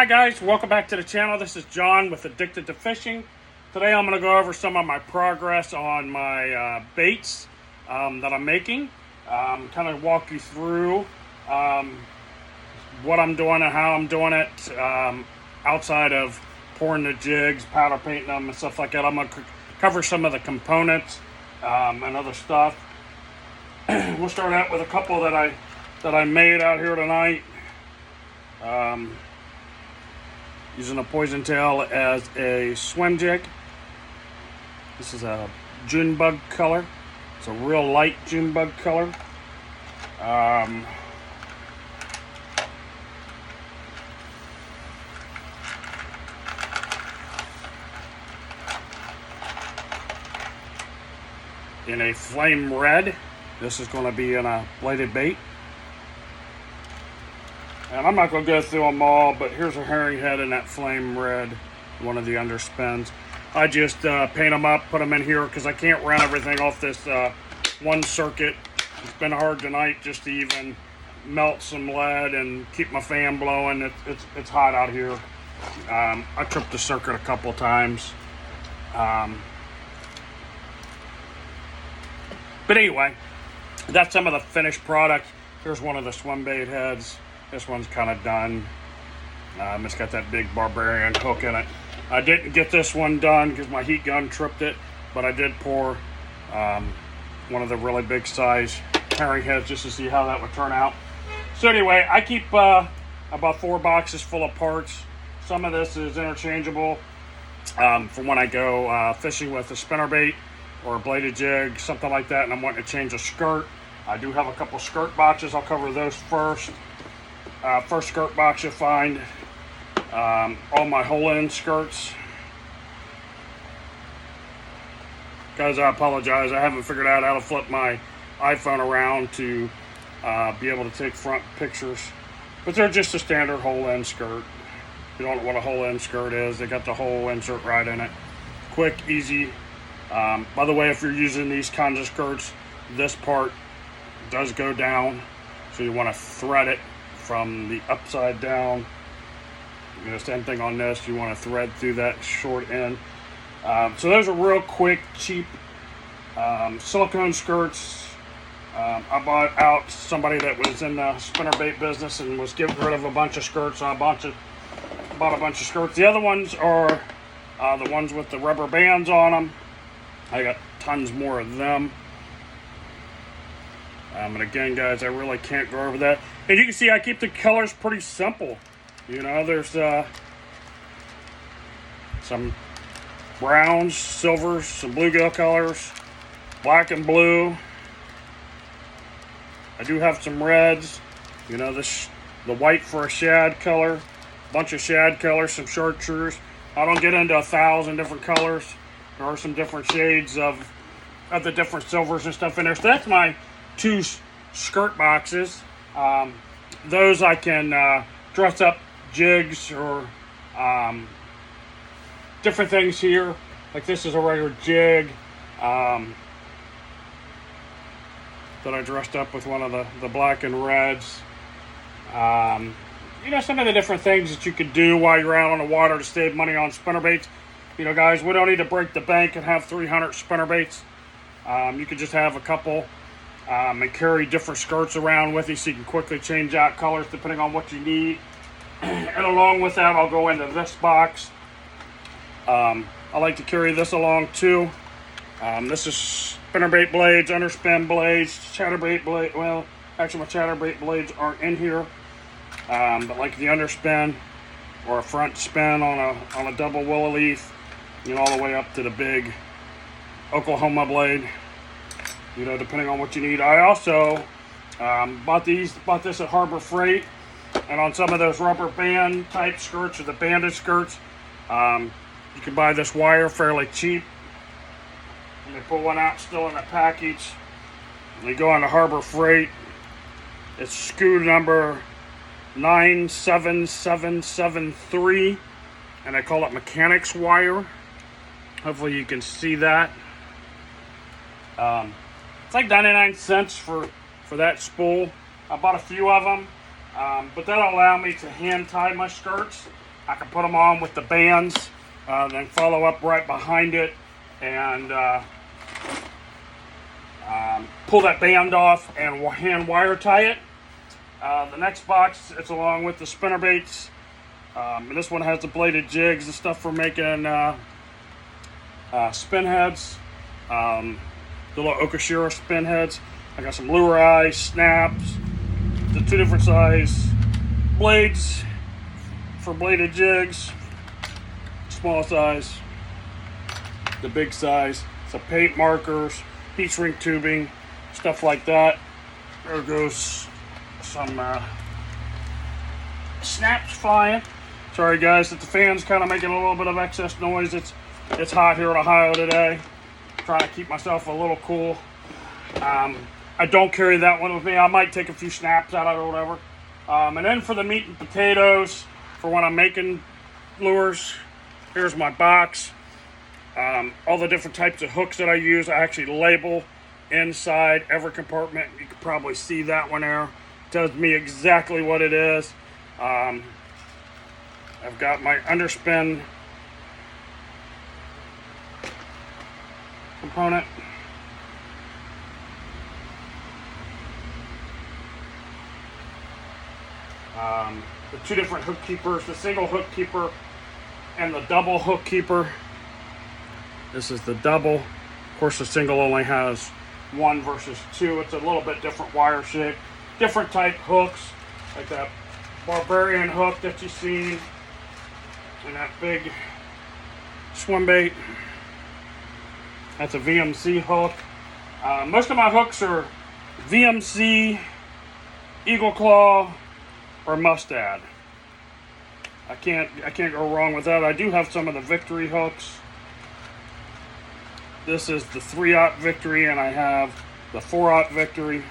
Hi guys, welcome back to the channel. This is John with Addicted to Fishing. Today I'm going to go over some of my progress on my baits that I'm making. Kind of walk you through what I'm doing and how I'm doing it outside of pouring the jigs, powder painting them and stuff like that. I'm going to cover some of the components and other stuff. We'll start out with a couple that I made out here tonight. Using a poison tail as a swim jig. This is a June bug color. It's a real light June bug color. In a flame red. This is going to be in a bladed bait. And I'm not going to go through them all, but here's a herring head in that flame red, one of the underspins. I just paint them up, put them in here, because I can't run everything off this one circuit. It's been hard tonight just to even melt some lead and keep my fan blowing. It's hot out here. I tripped the circuit a couple times. But anyway, that's some of the finished product. Here's one of the swim bait heads. This one's kind of done. It's got that big Barbarian hook in it. I didn't get this one done because my heat gun tripped it, but I did pour one of the really big size herring heads just to see how that would turn out. So anyway, I keep about 4 boxes full of parts. Some of this is interchangeable for when I go fishing with a spinnerbait or a bladed jig, something like that, and I'm wanting to change a skirt. I do have a couple skirt boxes. I'll cover those first. First skirt box you'll find all my hole-in skirts. Guys, I apologize. I haven't figured out how to flip my iPhone around to be able to take front pictures. But they're just a standard hole-in skirt. If you don't know what a hole-in skirt is, they got the hole insert right in it. Quick, easy. By the way, if you're using these kinds of skirts, this part does go down. So you want to thread it from the upside down. Same thing on this. You want to thread through that short end. So those are real quick, cheap silicone skirts. I bought out somebody that was in the spinnerbait business and was getting rid of a bunch of skirts. So I bought a bunch of skirts. The other ones are the ones with the rubber bands on them. I got tons more of them. And again, guys, I really can't go over that. And you can see I keep the colors pretty simple. You know, there's some browns, silvers, some bluegill colors, black and blue. I do have some reds. You know, the white for a shad color, bunch of shad colors, some chartreuse. I don't get into 1,000 different colors. There are some different shades of the different silvers and stuff in there. So that's my 2 skirt boxes. Those I can dress up jigs or different things here. Like this is a regular jig that I dressed up with one of the black and reds. You know, some of the different things that you could do while you're out on the water to save money on spinnerbaits. You know, guys, we don't need to break the bank and have 300 spinnerbaits. You could just have a couple and carry different skirts around with you so you can quickly change out colors depending on what you need. And along with that, I'll go into this box. I like to carry this along too. This is spinnerbait blades, underspin blades, chatterbait blade. Well, actually my chatterbait blades aren't in here. But like the underspin or a front spin on a double willow leaf, you know, all the way up to the big Oklahoma blade. You know, depending on what you need. I also bought this at Harbor Freight, and on some of those rubber band type skirts or the banded skirts, you can buy this wire fairly cheap. And they pull one out still in the package. And you go on to Harbor Freight. It's SKU number 97773, and I call it mechanics wire. Hopefully you can see that. It's like 99 cents for that spool. I bought a few of them, but that'll allow me to hand tie my skirts I can put them on with the bands, then follow up right behind it and pull that band off and hand wire tie it. The next box, it's along with the spinnerbaits. And this one has the bladed jigs and stuff for making spin heads. The little Okashira spin heads. I got some lure eyes, snaps, the 2 different size blades for bladed jigs, small size, the big size, some paint markers, heat shrink tubing, stuff like that. There goes some snaps flying. Sorry guys that the fan's kind of making a little bit of excess noise. It's hot here in Ohio today. Trying to keep myself a little cool. I don't carry that one with me. I might take a few snaps out of it or whatever. And then for the meat and potatoes, for when I'm making lures, here's my box. All the different types of hooks that I use, I actually label inside every compartment. You can probably see that one there. It tells me exactly what it is. I've got my underspin component. The 2 different hook keepers, the single hook keeper and the double hook keeper. This is the double. Of course, the single only has 1 versus 2. It's a little bit different wire shape. Different type hooks, like that Barbarian hook that you've seen, and that big swim bait. That's a VMC hook. Most of my hooks are VMC, Eagle Claw, or Mustad. I can't go wrong with that. I do have some of the Victory hooks. This is the 3/0 Victory, and I have the 4/0 Victory.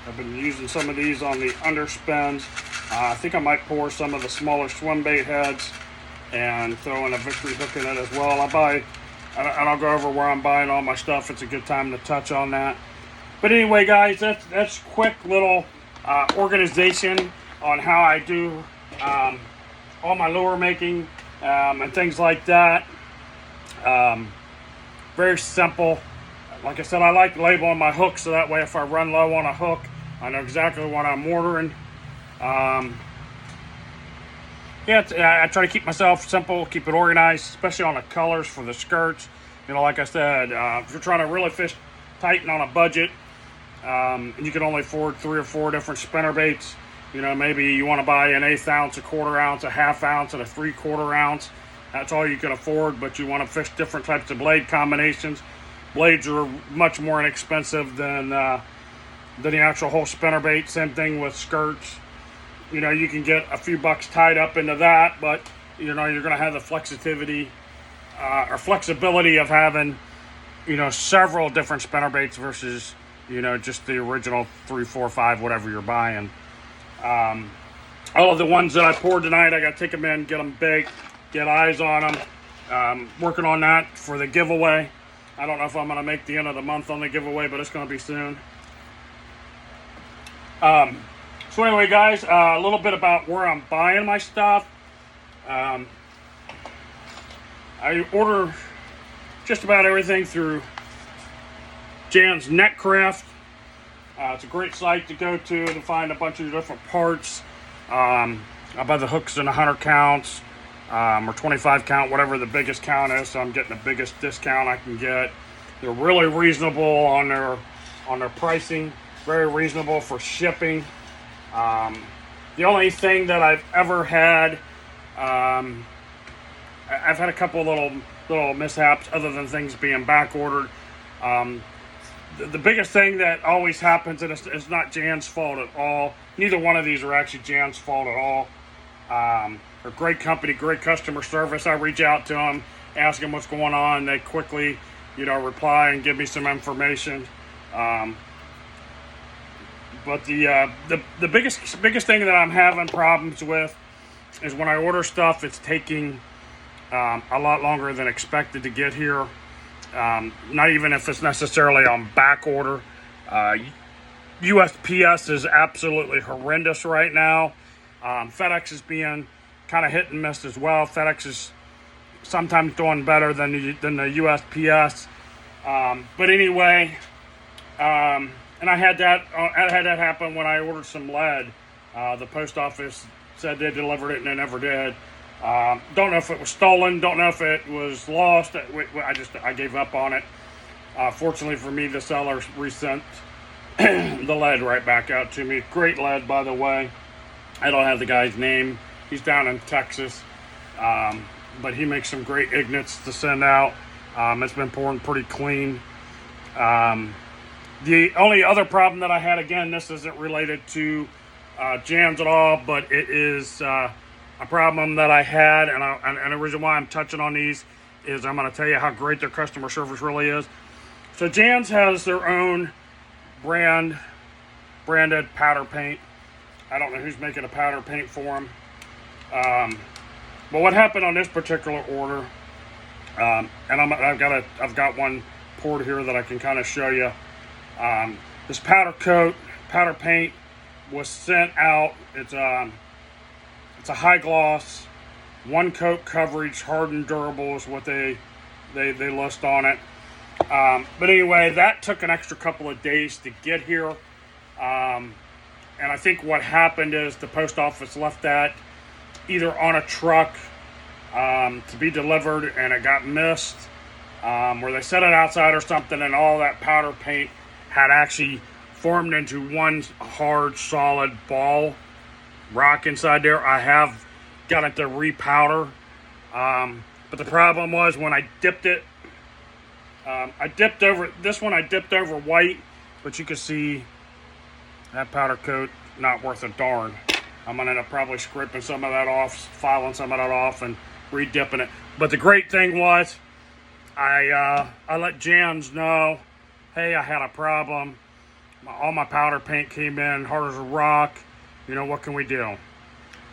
I've been using some of these on the underspins. I think I might pour some of the smaller swim bait heads and throw in a Victory hook in it as well. I'll go over where I'm buying all my stuff. It's a good time to touch on that. But anyway, guys, that's quick little organization on how I do all my lure making and things like that. Very simple. Like I said, I like labeling my hooks so that way if I run low on a hook, I know exactly what I'm ordering. I try to keep myself simple, keep it organized, especially on the colors for the skirts. You know, like I said, if you're trying to really fish tight and on a budget, and you can only afford 3 or 4 different spinner baits, you know, maybe you want to buy an 1/8 ounce, a 1/4 ounce, a 1/2 ounce, and a 3/4 ounce. That's all you can afford, but you want to fish different types of blade combinations. Blades are much more inexpensive than the actual whole spinnerbait. Same thing with skirts. You know, you can get a few bucks tied up into that, but you know you're going to have the flexibility of having, you know, several different spinnerbaits versus, you know, just the original 3, 4, 5, whatever you're buying. All of the ones that I poured tonight, I got to take them in, get them baked, get eyes on them. Working on that for the giveaway. I don't know if I'm going to make the end of the month on the giveaway, but it's going to be soon. So anyway, guys, a little bit about where I'm buying my stuff. I order just about everything through Jan's Netcraft. It's a great site to go to find a bunch of different parts. I buy the hooks in 100 counts or 25 count, whatever the biggest count is. So I'm getting the biggest discount I can get. They're really reasonable on their pricing. Very reasonable for shipping. The only thing that I've ever had, I've had a couple little mishaps other than things being back ordered. The biggest thing that always happens, and it's not Jan's fault at all. Neither one of these are actually Jan's fault at all. They're a great company, great customer service. I reach out to them, ask them what's going on. They quickly, you know, reply and give me some information. But the biggest thing that I'm having problems with is when I order stuff, it's taking a lot longer than expected to get here. Not even if it's necessarily on back order. USPS is absolutely horrendous right now. FedEx is being kind of hit and miss as well. FedEx is sometimes doing better than the USPS. But anyway, and I had that happen when I ordered some lead. The post office said they delivered it and they never did. Don't know if it was stolen. Don't know if it was lost. I gave up on it. Fortunately for me, the seller resent the lead right back out to me. Great lead, by the way. I don't have the guy's name. He's down in Texas. But he makes some great ignits to send out. It's been pouring pretty clean. The only other problem that I had, again, this isn't related to jams at all, but it is a problem that I had, and the reason why I'm touching on these is I'm going to tell you how great their customer service really is. So Jan's has their own branded powder paint. I don't know who's making a powder paint for them. But what happened on this particular order, and I've got one poured here that I can kind of show you. This powder paint was sent out. It's a high gloss, one coat coverage, hardened, durable is what they list on it. But anyway, that took an extra couple of days to get here. And I think what happened is the post office left that either on a truck to be delivered, and it got missed, where they set it outside or something, and all that powder paint had actually formed into one hard, solid ball rock inside there. I have got it to repowder, but the problem was when I dipped it, I dipped over white, but you can see that powder coat not worth a darn. I'm gonna end up probably scraping some of that off, filing some of that off, and re-dipping it. But the great thing was, I let Jans know, hey, I had a problem. All my powder paint came in hard as a rock. You know, what can we do?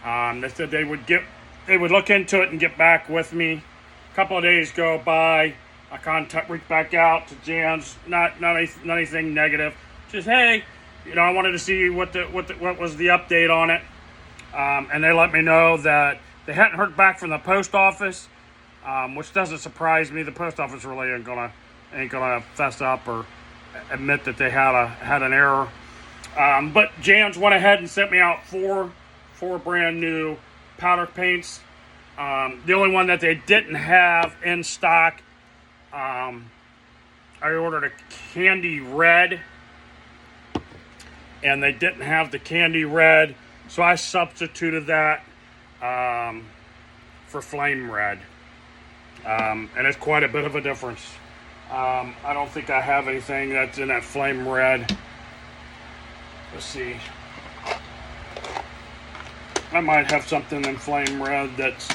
They said they would look into it and get back with me. A couple of days go by. I reached back out to Jan's, not anything negative. Just, hey, you know, I wanted to see what was the update on it. And they let me know that they hadn't heard back from the post office, which doesn't surprise me. The post office really ain't gonna fess up or admit that they had an error. But Jan's went ahead and sent me out four brand new powder paints. The only one that they didn't have in stock, I ordered a candy red, and they didn't have the candy red, so I substituted that for flame red, and it's quite a bit of a difference. I don't think I have anything that's in that flame red. Let's see. I might have something in flame red that's,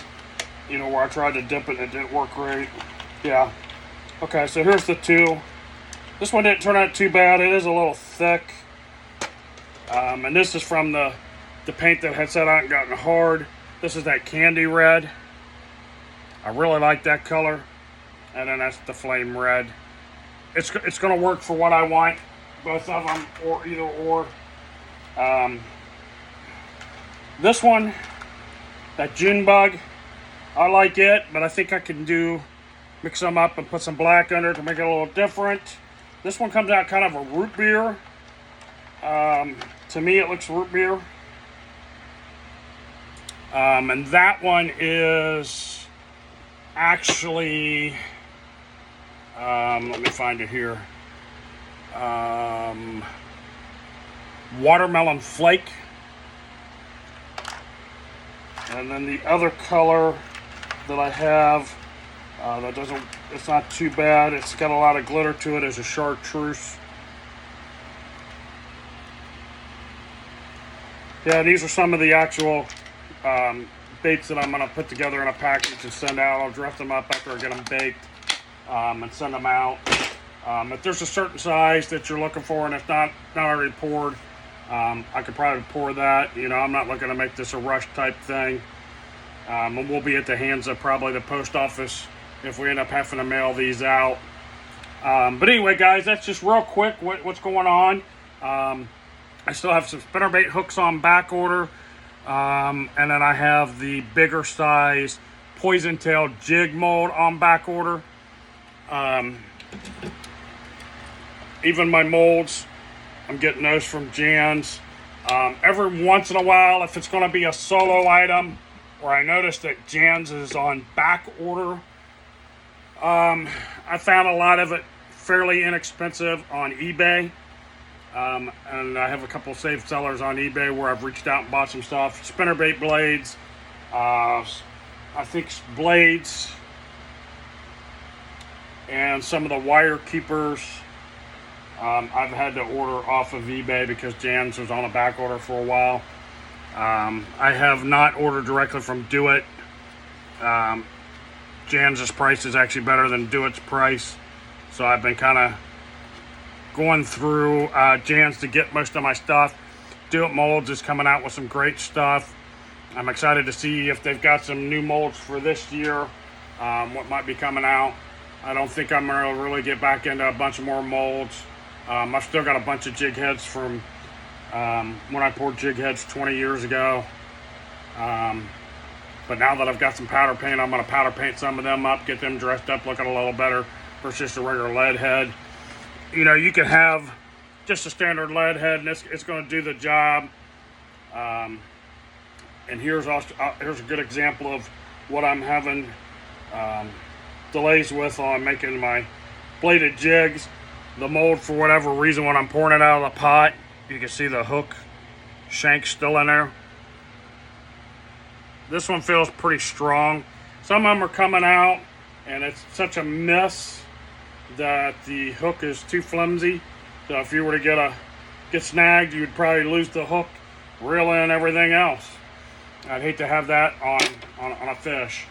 you know, where I tried to dip it and it didn't work right. Yeah. Okay, so here's the two. This one didn't turn out too bad. It is a little thick. And this is from the paint that had set out and gotten hard. This is that candy red. I really like that color. And then that's the flame red. It's going to work for what I want. Both of them, or either or. This one, that June bug, I like it, but I think I can mix them up and put some black under it to make it a little different. This one comes out kind of a root beer. To me, it looks root beer. And that one is actually, let me find it here. Watermelon flake. And then the other color that I have, it's not too bad. It's got a lot of glitter to it, is a chartreuse. Yeah, these are some of the actual baits that I'm going to put together in a package and send out. I'll dress them up after I get them baked and send them out. If there's a certain size that you're looking for and it's not already poured, I could probably pour that. You know, I'm not looking to make this a rush type thing. And we'll be at the hands of probably the post office if we end up having to mail these out. But anyway, guys, that's just real quick what's going on. I still have some spinnerbait hooks on back order. And then I have the bigger size poison tail jig mold on back order. Even my molds, I'm getting those from Jan's. Every once in a while, if it's going to be a solo item, or I notice that Jan's is on back order, I found a lot of it fairly inexpensive on eBay. And I have a couple safe sellers on eBay where I've reached out and bought some stuff. Spinnerbait blades, I think blades, and some of the wire keepers. I've had to order off of eBay because Jan's was on a back order for a while. I have not ordered directly from Do It. Jan's price is actually better than Do It's price, so I've been kind of going through Jan's to get most of my stuff. Do It Molds is coming out with some great stuff. I'm excited to see if they've got some new molds for this year, what might be coming out. I don't think I'm going to really get back into a bunch of more molds. I've still got a bunch of jig heads from when I poured jig heads 20 years ago. But now that I've got some powder paint, I'm going to powder paint some of them up, get them dressed up looking a little better versus just a regular lead head. You know, you can have just a standard lead head and it's going to do the job. And here's a good example of what I'm having delays with on making my bladed jigs. The mold, for whatever reason, when I'm pouring it out of the pot, you can see the hook shank still in there. This one feels pretty strong. Some of them are coming out and it's such a mess that the hook is too flimsy. So if you were to get snagged, you'd probably lose the hook, reel in everything else. I'd hate to have that on a fish.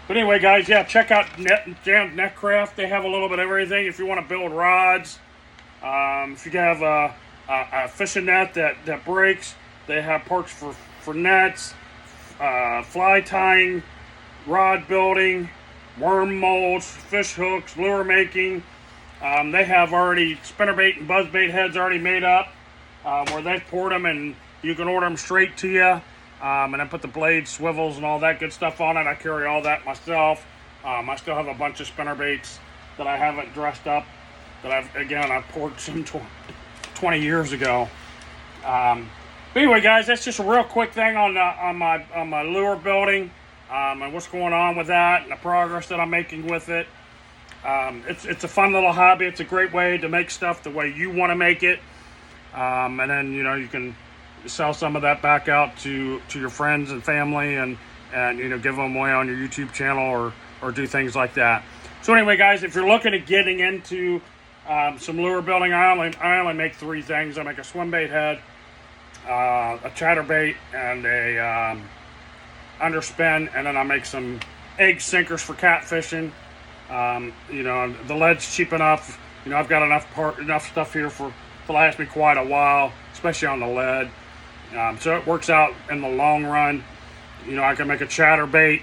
But anyway, guys, yeah, check out Jan's Netcraft. They have a little bit of everything. If you want to build rods, if you have a fishing net that breaks, they have parts for nets, fly tying, rod building, worm molds, fish hooks, lure making. They have already spinnerbait and buzzbait heads already made up, where they've poured them and you can order them straight to you. And then put the blades, swivels, and all that good stuff on it. I carry all that myself. I still have a bunch of spinnerbaits that I haven't dressed up that I've poured some 20 years ago. But anyway, guys, that's just a real quick thing on my lure building, and what's going on with that and the progress that I'm making with it. It's a fun little hobby. It's a great way to make stuff the way you want to make it, and then you can sell some of that back out to your friends and family, and give them away on your YouTube channel or do things like that. So anyway, guys, if you're looking at getting into some lure building, I only make three things. I make a swim bait head, a chatterbait, and a underspin, and then I make some egg sinkers for catfishing. The lead's cheap enough. I've got enough stuff here to last me quite a while, especially on the lead. So it works out in the long run. I can make a chatterbait.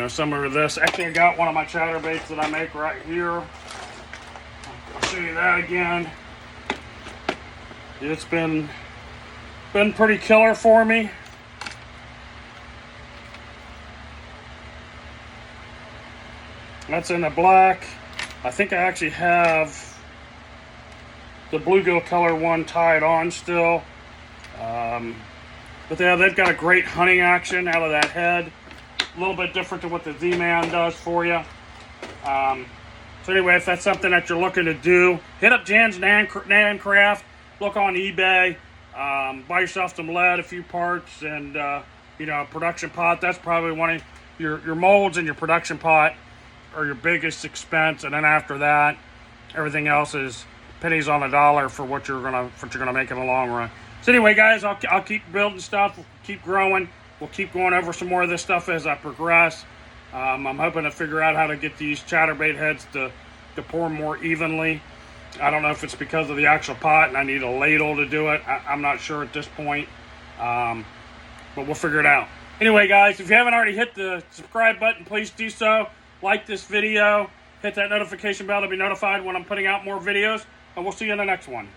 Similar to this. Actually, I got one of my chatterbaits that I make right here. I'll show you that again. It's been pretty killer for me. That's in the black. I think I actually have the bluegill color one tied on still. But yeah, they've got a great hunting action out of that head. A little bit different to what the Z-Man does for you. So anyway, if that's something that you're looking to do, hit up Jan's Netcraft. Look on eBay. Buy yourself some lead, a few parts, and a production pot. That's probably one of your molds and your production pot are your biggest expense. And then after that, everything else is pennies on the dollar for what you're gonna make in the long run. So anyway, guys, I'll keep building stuff. We'll keep growing. We'll keep going over some more of this stuff as I progress. I'm hoping to figure out how to get these chatterbait heads to pour more evenly. I don't know if it's because of the actual pot and I need a ladle to do it. I'm not sure at this point, but we'll figure it out. Anyway, guys, if you haven't already hit the subscribe button, please do so. Like this video. Hit that notification bell to be notified when I'm putting out more videos. And we'll see you in the next one.